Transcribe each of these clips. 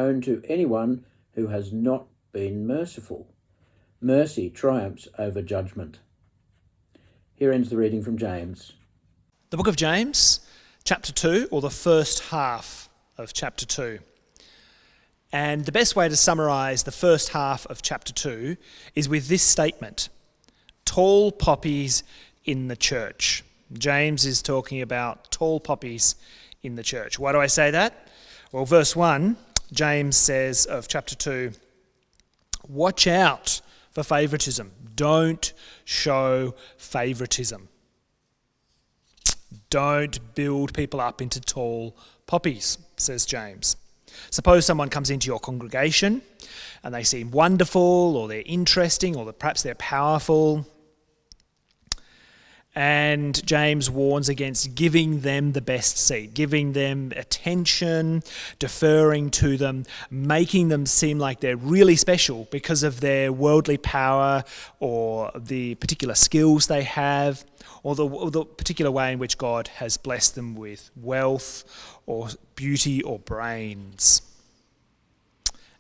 known to anyone who has not been merciful. Mercy triumphs over judgment. Here ends the reading from James. The book of James, chapter 2, or the first half of chapter 2. And the best way to summarise the first half of chapter 2 is with this statement: tall poppies in the church. James is talking about tall poppies in the church. Why do I say that? Well, verse 1, James says of chapter 2, watch out for favouritism. Don't show favouritism. Don't build people up into tall poppies, says James. Suppose someone comes into your congregation and they seem wonderful, or they're interesting, or perhaps they're powerful. And James warns against giving them the best seat, giving them attention, deferring to them, making them seem like they're really special because of their worldly power or the particular skills they have, or the particular way in which God has blessed them with wealth or beauty or brains.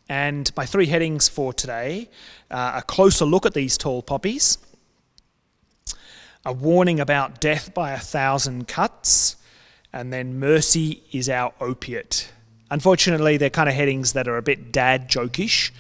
And my three headings for today are a closer look at these tall poppies, a warning about death by 1,000 cuts, and then mercy is our opiate. Unfortunately, they're kind of headings that are a bit dad jokish.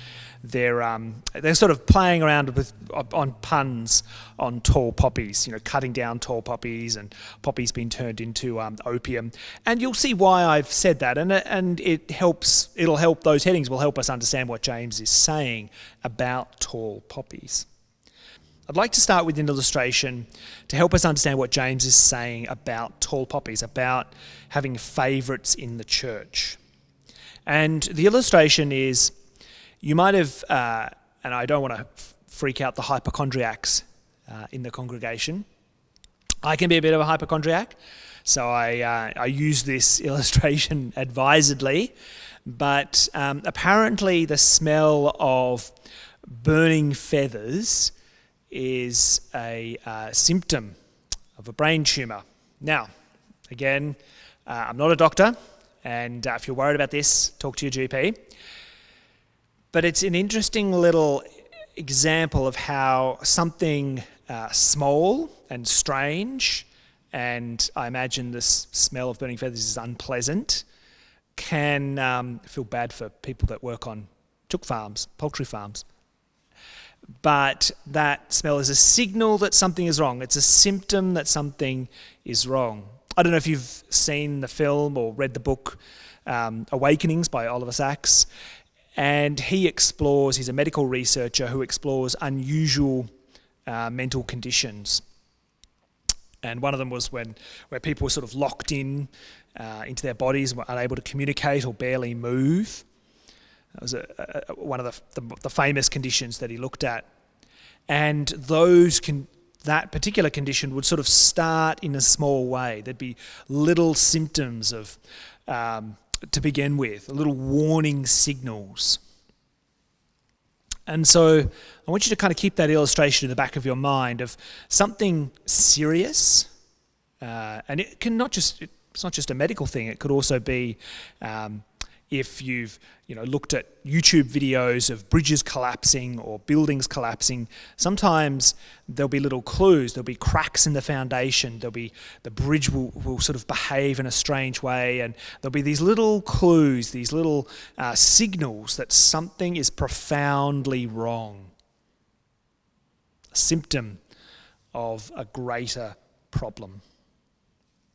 They're sort of playing around on puns on tall poppies, cutting down tall poppies and poppies being turned into opium. And you'll see why I've said that, and it'll help. Those headings will help us understand what James is saying about tall poppies. I'd like to start with an illustration to help us understand what James is saying about tall poppies, about having favourites in the church. And the illustration is, you might have, and I don't want to freak out the hypochondriacs in the congregation. I can be a bit of a hypochondriac, so I use this illustration advisedly. But apparently the smell of burning feathers is a symptom of a brain tumour. Now, again, I'm not a doctor, and if you're worried about this, talk to your GP. But it's an interesting little example of how something small and strange, and I imagine this smell of burning feathers is unpleasant, can feel bad for people that work on chook farms, poultry farms. But that smell is a signal that something is wrong. It's a symptom that something is wrong. I don't know if you've seen the film or read the book Awakenings by Oliver Sacks. And he's a medical researcher who explores unusual mental conditions. And one of them was where people were sort of locked into their bodies and were unable to communicate or barely move. That was one of the famous conditions that he looked at. And that particular condition would sort of start in a small way. There'd be little symptoms of to begin with, little warning signals. And so I want you to kind of keep that illustration in the back of your mind of something serious, and it's not just a medical thing. It could also be if you've looked at YouTube videos of bridges collapsing or buildings collapsing. Sometimes there'll be little clues. There'll be cracks in the foundation. The bridge will sort of behave in a strange way, and there'll be these little clues, these little signals that something is profoundly wrong. A symptom of a greater problem.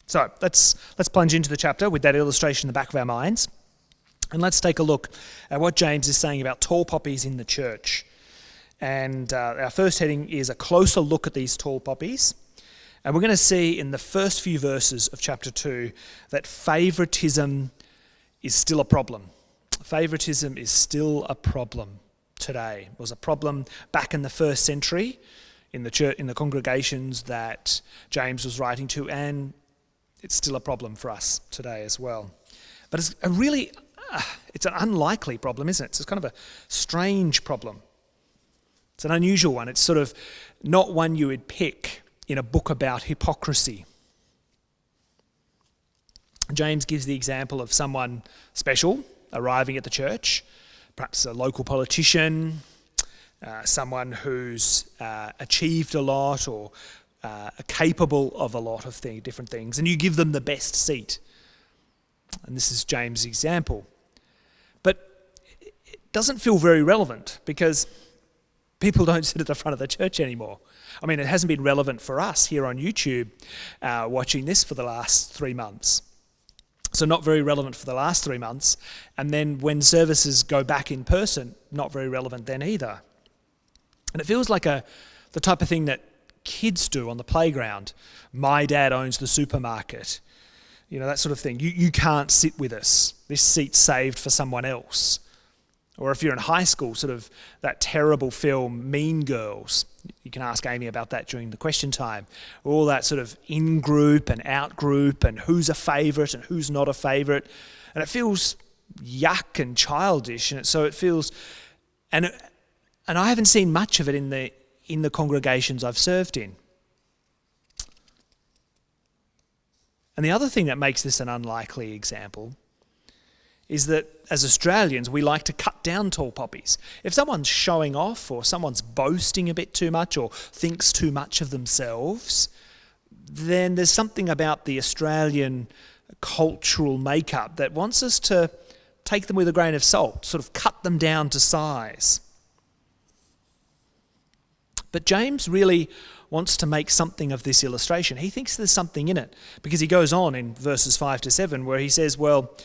So let's plunge into the chapter with that illustration in the back of our minds. And let's take a look at what James is saying about tall poppies in the church. And our first heading is a closer look at these tall poppies. And we're going to see in the first few verses of chapter 2 that favouritism is still a problem. Favouritism is still a problem today. It was a problem back in the first century in the church, in the congregations that James was writing to, and it's still a problem for us today as well. But it's an unlikely problem, isn't it? It's kind of a strange problem. It's an unusual one. It's sort of not one you would pick in a book about hypocrisy. James gives the example of someone special, arriving at the church, perhaps a local politician, someone who's achieved a lot or capable of a lot of different things, and you give them the best seat. And this is James' example. But it doesn't feel very relevant because people don't sit at the front of the church anymore. I mean, it hasn't been relevant for us here on YouTube watching this for the last 3 months. So not very relevant for the last 3 months. And then when services go back in person, not very relevant then either. And it feels like the type of thing that kids do on the playground. My dad owns the supermarket. You know, that sort of thing. You can't sit with us. This seat's saved for someone else. Or if you're in high school, sort of that terrible film Mean Girls. You can ask Amy about that during the question time. All that sort of in-group and out-group and who's a favourite and who's not a favourite. And it feels yuck and childish. And so it feels... And I haven't seen much of it in the congregations I've served in. And the other thing that makes this an unlikely example is that as Australians, we like to cut down tall poppies. If someone's showing off or someone's boasting a bit too much or thinks too much of themselves, then there's something about the Australian cultural makeup that wants us to take them with a grain of salt, sort of cut them down to size. But James really wants to make something of this illustration. He thinks there's something in it because he goes on in verses 5 to 7 where he says, well,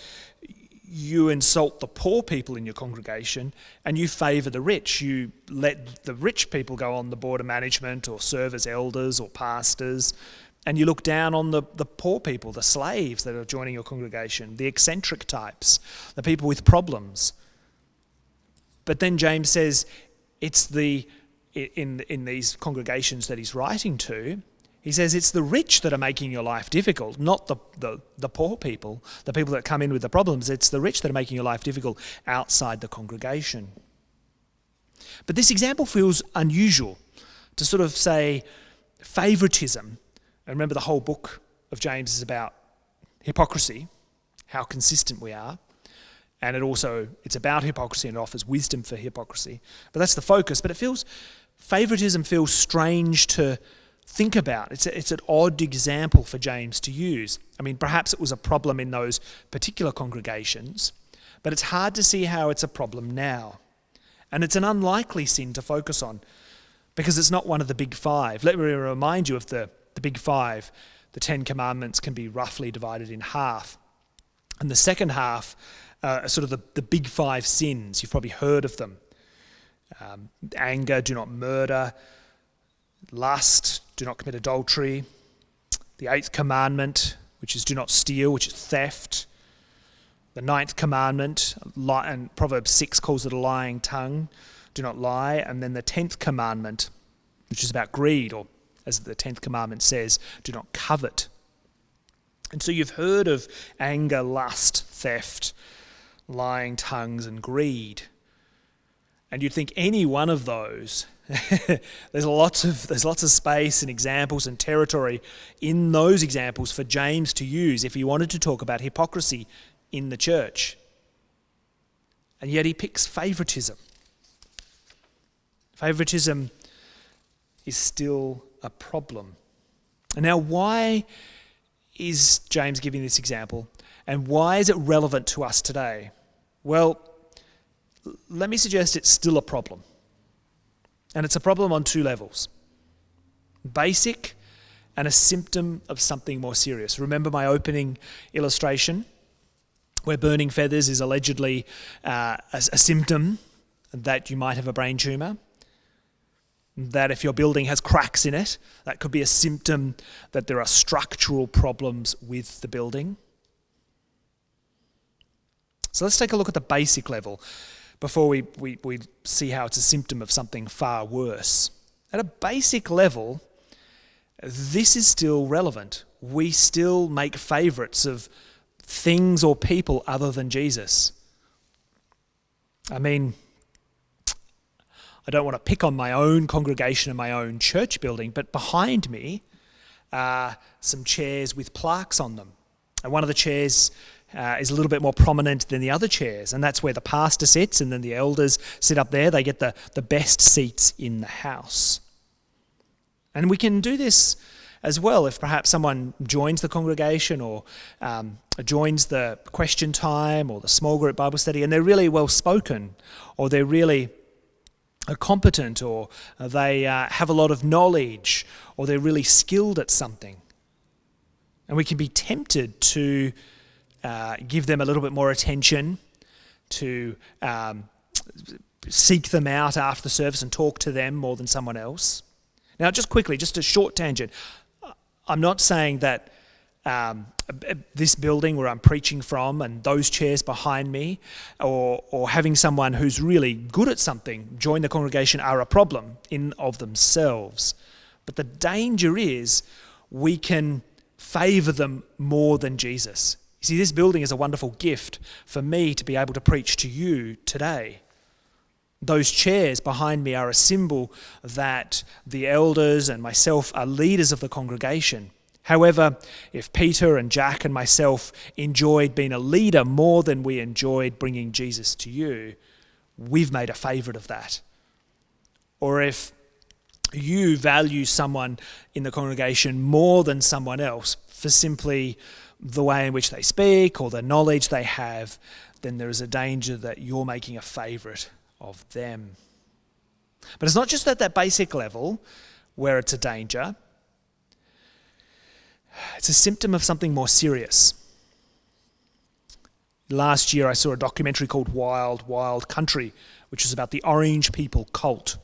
you insult the poor people in your congregation and you favour the rich. You let the rich people go on the board of management or serve as elders or pastors, and you look down on the poor people, the slaves that are joining your congregation, the eccentric types, the people with problems. But then James says it's in these congregations that he's writing to, he says it's the rich that are making your life difficult, not the poor people, the people that come in with the problems. It's the rich that are making your life difficult outside the congregation. But this example feels unusual to sort of say favouritism. And remember, the whole book of James is about hypocrisy, how consistent we are. And it's about hypocrisy and it offers wisdom for hypocrisy. But that's the focus. But favouritism feels strange to think about. It's an odd example for James to use. I mean, perhaps it was a problem in those particular congregations, but it's hard to see how it's a problem now. And it's an unlikely sin to focus on because it's not one of the big five. Let me remind you of the big five. The 10 Commandments can be roughly divided in half. And the second half are sort of the big five sins. You've probably heard of them. Anger, do not murder. Lust, do not commit adultery. The 8th commandment, which is do not steal, which is theft. The 9th commandment, and Proverbs 6 calls it a lying tongue, do not lie. And then the 10th commandment, which is about greed, or as the 10th commandment says, do not covet. And so you've heard of anger, lust, theft, lying tongues, and greed. And you'd think any one of those, there's lots of space and examples and territory in those examples for James to use if he wanted to talk about hypocrisy in the church. And yet he picks favouritism. Favouritism is still a problem. And now, why is James giving this example? And why is it relevant to us today? Well, let me suggest it's still a problem. And it's a problem on 2 levels. Basic and a symptom of something more serious. Remember my opening illustration where burning feathers is allegedly a symptom that you might have a brain tumour? That if your building has cracks in it, that could be a symptom that there are structural problems with the building. So let's take a look at the basic level before we see how it's a symptom of something far worse. At a basic level, this is still relevant. We still make favourites of things or people other than Jesus. I mean, I don't want to pick on my own congregation and my own church building, but behind me are some chairs with plaques on them. And one of the chairs is a little bit more prominent than the other chairs, and that's where the pastor sits, and then the elders sit up there. They get the best seats in the house. And we can do this as well if perhaps someone joins the congregation or joins the question time or the small group Bible study, and they're really well spoken, or they're really competent, or they have a lot of knowledge, or they're really skilled at something. And we can be tempted to give them a little bit more attention, to seek them out after the service and talk to them more than someone else. Now, just quickly, just a short tangent. I'm not saying that this building where I'm preaching from and those chairs behind me, or having someone who's really good at something join the congregation are a problem in of themselves. But the danger is we can favour them more than Jesus. You see, this building is a wonderful gift for me to be able to preach to you today. Those chairs behind me are a symbol that the elders and myself are leaders of the congregation. However, if Peter and Jack and myself enjoyed being a leader more than we enjoyed bringing Jesus to you, we've made a favourite of that. Or if you value someone in the congregation more than someone else for simply the way in which they speak or the knowledge they have, then there is a danger that you're making a favourite of them. But it's not just at that basic level where it's a danger. It's a symptom of something more serious. Last year I saw a documentary called Wild, Wild Country, which was about the Orange People cult.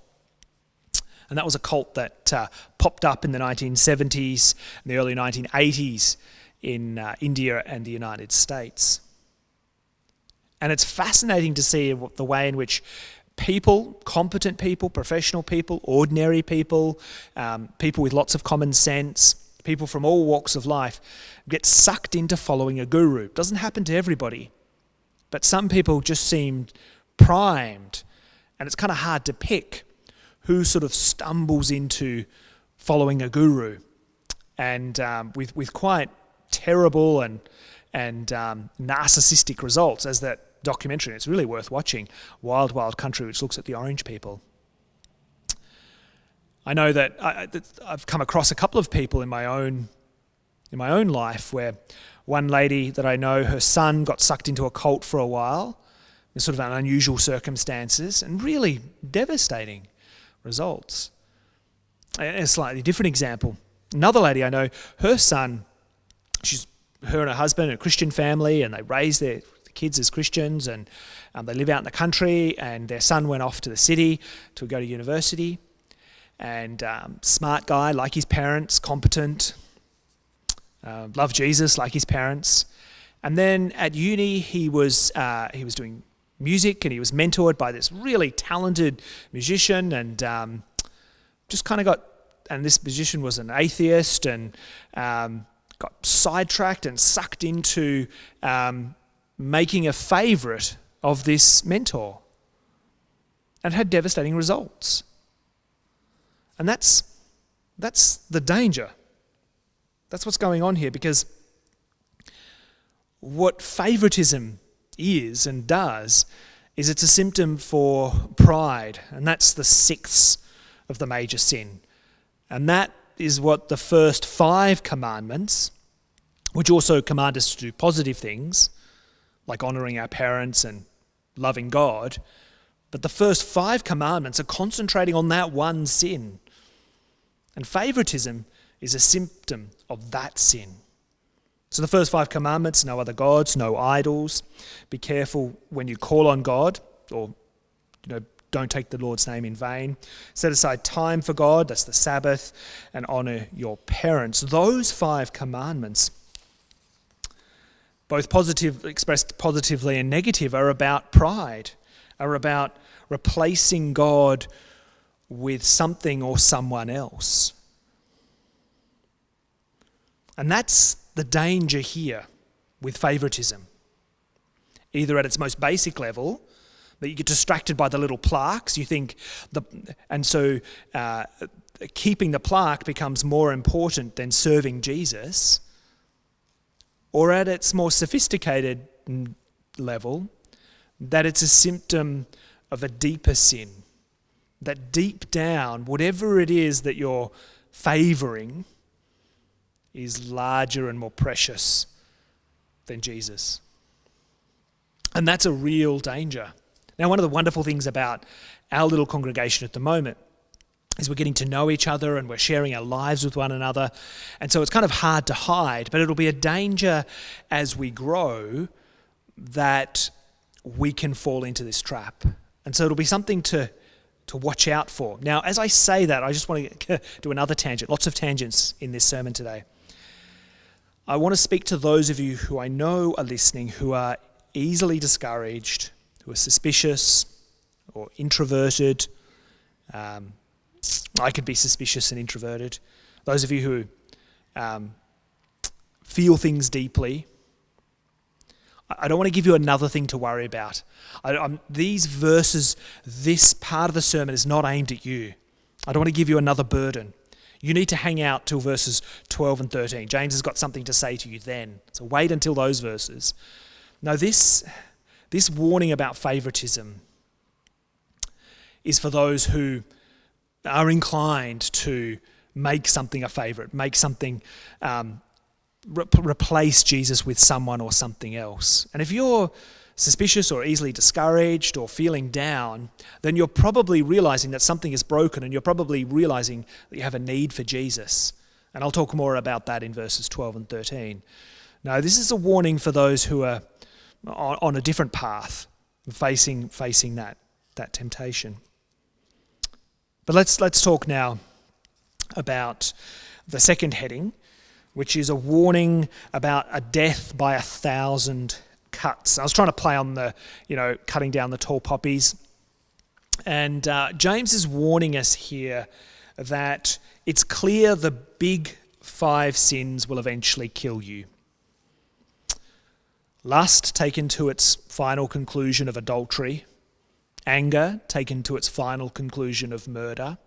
And that was a cult that popped up in the 1970s and the early 1980s in India and the United States. And it's fascinating to see the way in which people, competent people, professional people, ordinary people, people with lots of common sense, people from all walks of life, get sucked into following a guru. It doesn't happen to everybody, but some people just seem primed, and it's kind of hard to pick who sort of stumbles into following a guru, and with quite terrible and narcissistic results, as that documentary. It's really worth watching, Wild Wild Country, which looks at the Orange People. I know that I've come across a couple of people in my own life where one lady that I know, her son got sucked into a cult for a while in sort of unusual circumstances and really devastating results. A slightly different example. Another lady I know, her son, her and her husband, a Christian family, and they raised their kids as Christians, and they live out in the country, and their son went off to the city to go to university, and smart guy like his parents, competent, loved Jesus like his parents. And then at uni he was doing music, and he was mentored by this really talented musician, and just kind of got, and this musician was an atheist, and got sidetracked and sucked into making a favourite of this mentor, and had devastating results. And that's the danger. That's what's going on here, because what favouritism is and does is it's a symptom for pride, and that's the sixth of the major sin. And that is what the first 5 commandments, which also command us to do positive things, like honouring our parents and loving God, but the first 5 commandments are concentrating on that one sin. And favouritism is a symptom of that sin. So the first 5 commandments: no other gods, no idols, be careful when you call on God, or don't take the Lord's name in vain, set aside time for God, that's the Sabbath, and honour your parents. Those 5 commandments, both expressed positively and negative, are about pride, are about replacing God with something or someone else. And that's the danger here with favouritism. Either at its most basic level, that you get distracted by the little plaques, you think, keeping the plaque becomes more important than serving Jesus. or at its more sophisticated level, that it's a symptom of a deeper sin. That deep down, whatever it is that you're favouring is larger and more precious than Jesus. And that's a real danger. Now, one of the wonderful things about our little congregation at the moment is we're getting to know each other and we're sharing our lives with one another. And so it's kind of hard to hide, but it'll be a danger as we grow that we can fall into this trap. And so it'll be something to watch out for. Now, as I say that, I just want to do another tangent, lots of tangents in this sermon today. I want to speak to those of you who I know are listening who are easily discouraged, who are suspicious or introverted. I could be suspicious and introverted. Those of you who feel things deeply. I don't want to give you another thing to worry about. These verses, this part of the sermon is not aimed at you. I don't want to give you another burden. You need to hang out till verses 12 and 13. James has got something to say to you then. So wait until those verses. No, this warning about favoritism is for those who are inclined to make something a favorite, make something, replace Jesus with someone or something else. And if you're suspicious or easily discouraged or feeling down, then you're probably realizing that something is broken, and you're probably realizing that you have a need for Jesus. And I'll talk more about that in verses 12 and 13. No, this is a warning for those who are on a different path, facing that temptation. But let's talk now about the second heading, which is a warning about a death by 1,000 cuts. I was trying to play on the, cutting down the tall poppies. And James is warning us here that it's clear the big 5 sins will eventually kill you. Lust, taken to its final conclusion of adultery. Anger, taken to its final conclusion of murder.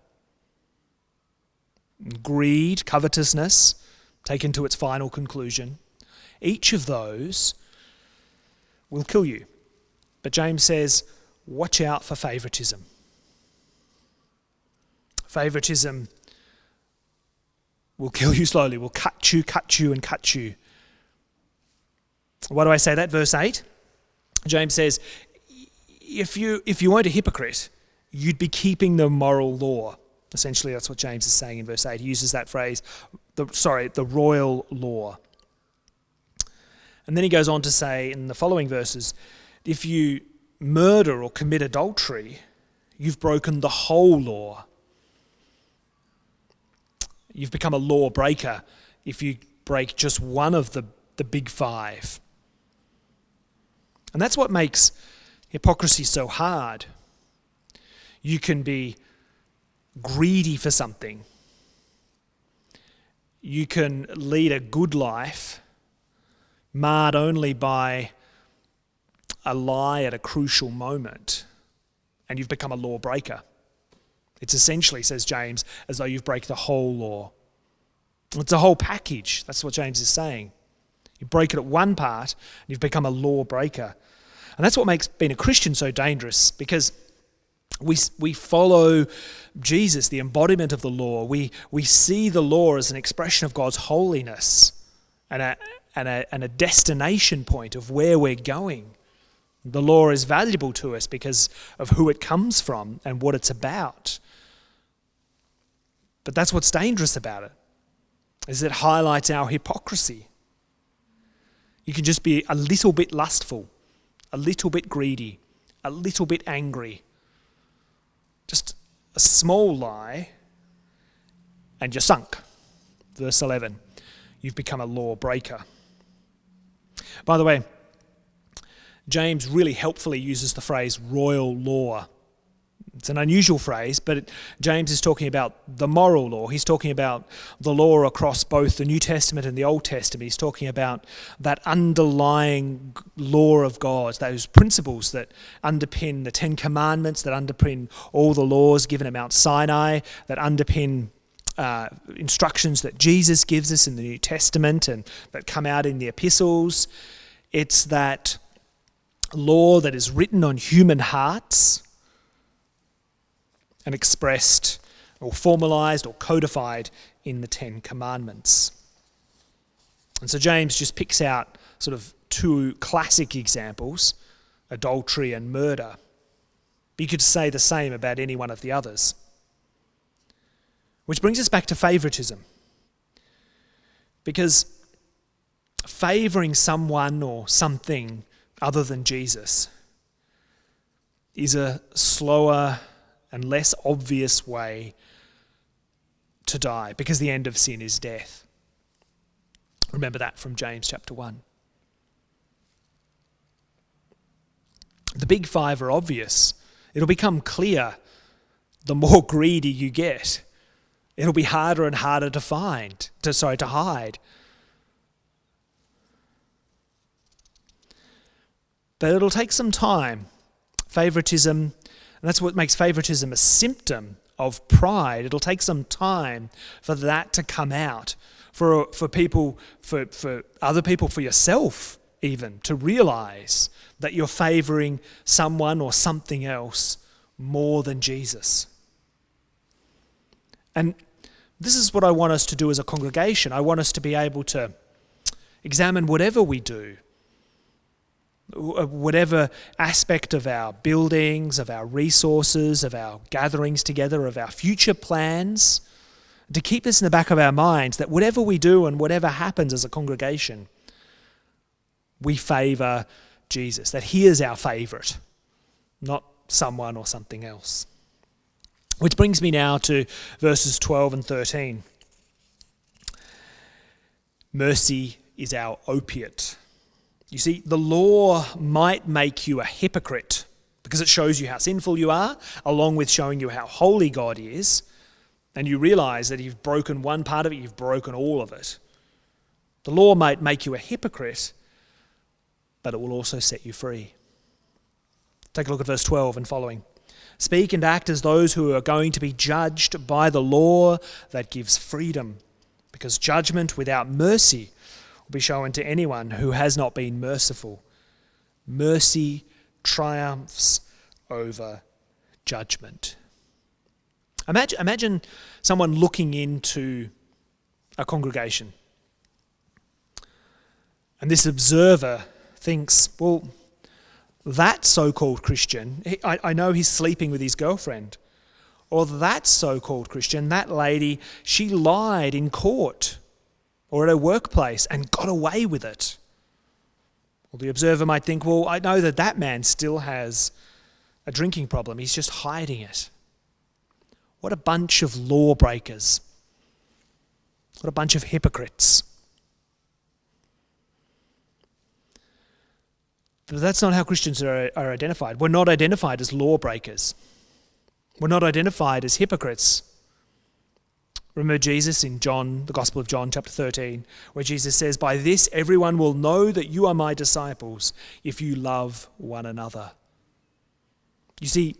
Greed, covetousness, taken to its final conclusion. Each of those will kill you. But James says, watch out for favoritism. Favoritism will kill you slowly, will cut you, and cut you. Why do I say that? Verse 8, James says, if you weren't a hypocrite, you'd be keeping the moral law. Essentially, that's what James is saying in verse 8. He uses that phrase, the royal law. And then he goes on to say in the following verses, if you murder or commit adultery, you've broken the whole law. You've become a law breaker if you break just one of the big 5. And that's what makes hypocrisy so hard. You can be greedy for something. You can lead a good life marred only by a lie at a crucial moment, and you've become a lawbreaker. It's essentially, says James, as though you've broken the whole law. It's a whole package. That's what James is saying. You break it at one part, and you've become a lawbreaker. And that's what makes being a Christian so dangerous, because we follow Jesus, the embodiment of the law. We see the law as an expression of God's holiness and a destination point of where we're going. The law is valuable to us because of who it comes from and what it's about. But that's what's dangerous about it, is it highlights our hypocrisy. You can just be a little bit lustful, a little bit greedy, a little bit angry. Just a small lie and you're sunk. Verse 11, you've become a lawbreaker. By the way, James really helpfully uses the phrase royal law. It's an unusual phrase, but James is talking about the moral law. He's talking about the law across both the New Testament and the Old Testament. He's talking about that underlying law of God, those principles that underpin the 10 Commandments, that underpin all the laws given at Mount Sinai, that underpin instructions that Jesus gives us in the New Testament and that come out in the epistles. It's that law that is written on human hearts and expressed or formalized or codified in the Ten Commandments. And so James just picks out sort of two classic examples, adultery and murder. But you could say the same about any one of the others. Which brings us back to favoritism. Because favoring someone or something other than Jesus is a slower and less obvious way to die, because the end of sin is death. Remember that from James chapter 1. The big five are obvious. It'll become clear the more greedy you get. It'll be harder and harder to hide. But it'll take some time. Favoritism, and that's what makes favoritism a symptom of pride. It'll take some time for that to come out, for people, for other people, for yourself even, to realize that you're favoring someone or something else more than Jesus. And this is what I want us to do as a congregation. I want us to be able to examine whatever we do, whatever aspect of our buildings, of our resources, of our gatherings together, of our future plans, to keep this in the back of our minds, that whatever we do and whatever happens as a congregation, we favour Jesus, that he is our favourite, not someone or something else. Which brings me now to verses 12 and 13. Mercy is our opiate. You see, the law might make you a hypocrite because it shows you how sinful you are, along with showing you how holy God is, and you realise that if you've broken one part of it, you've broken all of it. The law might make you a hypocrite, but it will also set you free. Take a look at verse 12 and following. Speak and act as those who are going to be judged by the law that gives freedom, because judgment without mercy will be shown to anyone who has not been merciful. Mercy triumphs over judgment. Imagine someone looking into a congregation, and this observer thinks, well, that so-called Christian, I know he's sleeping with his girlfriend. Or that so-called Christian, that lady, she lied in court or at her workplace and got away with it. Well, the observer might think, well, I know that man still has a drinking problem. He's just hiding it. What a bunch of lawbreakers. What a bunch of hypocrites. But that's not how Christians are identified. We're not identified as lawbreakers. We're not identified as hypocrites. Remember Jesus in John, the Gospel of John, chapter 13, where Jesus says, "By this everyone will know that you are my disciples, if you love one another." You see,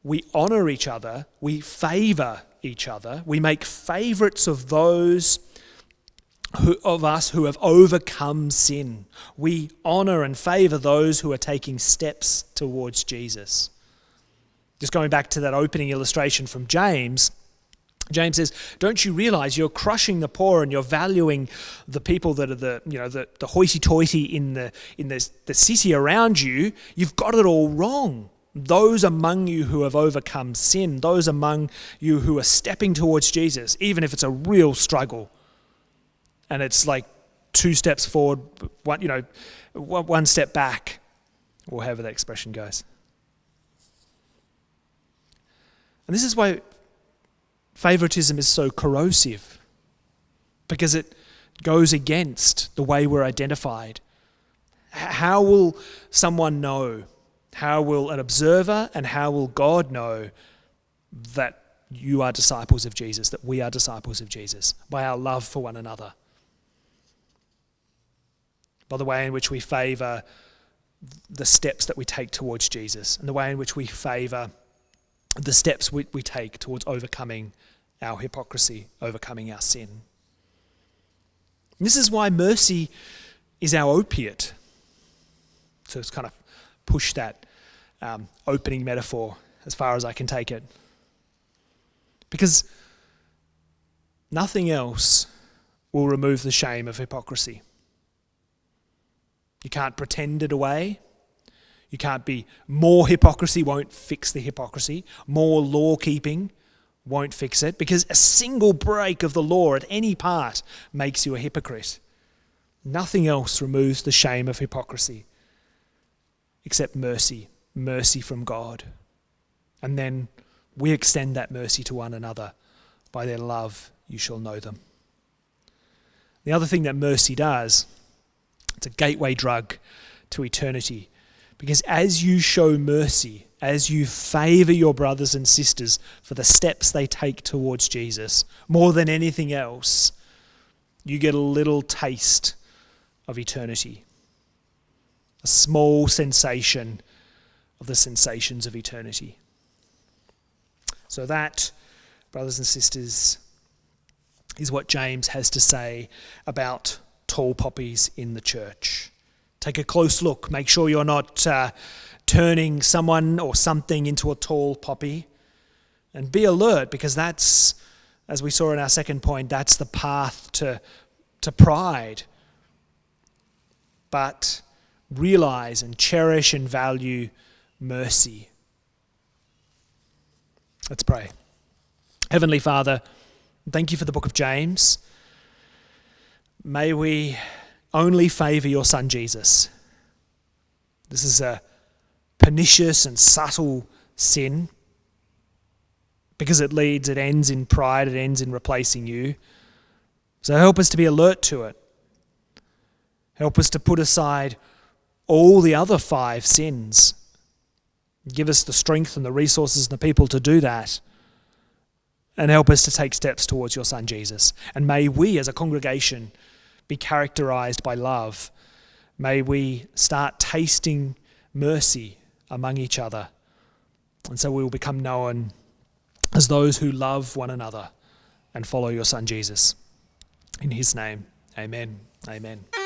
we honour each other, we favour each other, we make favourites of those of us who have overcome sin. We honour and favour those who are taking steps towards Jesus. Just going back to that opening illustration from James, James says, don't you realise you're crushing the poor and you're valuing the people that are the hoity-toity in the city around you? You've got it all wrong. Those among you who have overcome sin, those among you who are stepping towards Jesus, even if it's a real struggle, and it's like 2 steps forward, one step back, or however that expression goes. And this is why favoritism is so corrosive, because it goes against the way we're identified. How will someone know? How will an observer and how will God know that you are disciples of Jesus, that we are disciples of Jesus? By our love for one another. By the way in which we favour the steps that we take towards Jesus, and the way in which we favour the steps we take towards overcoming our hypocrisy, overcoming our sin. And this is why mercy is our opiate. So it's kind of push that opening metaphor as far as I can take it. Because nothing else will remove the shame of hypocrisy. You can't pretend it away. You can't be more hypocrisy won't fix the hypocrisy. More law keeping won't fix it, because a single break of the law at any part makes you a hypocrite. Nothing else removes the shame of hypocrisy except mercy from God. And then we extend that mercy to one another. By their love you shall know them. The other thing that mercy does, it's a gateway drug to eternity. Because as you show mercy, as you favour your brothers and sisters for the steps they take towards Jesus, more than anything else, you get a little taste of eternity. A small sensation of the sensations of eternity. So that, brothers and sisters, is what James has to say about tall poppies in the church. Take a close look. Make sure you're not turning someone or something into a tall poppy. And be alert, because that's, as we saw in our second point, that's the path to pride. But realize and cherish and value mercy. Let's pray. Heavenly Father, thank you for the book of James. May we only favour your Son Jesus. This is a pernicious and subtle sin, because it ends in pride, it ends in replacing you. So help us to be alert to it. Help us to put aside all the other 5 sins. Give us the strength and the resources and the people to do that. And help us to take steps towards your Son Jesus. And may we as a congregation be characterized by love. May we start tasting mercy among each other. And so we will become known as those who love one another and follow your Son Jesus. In his name, amen. Amen.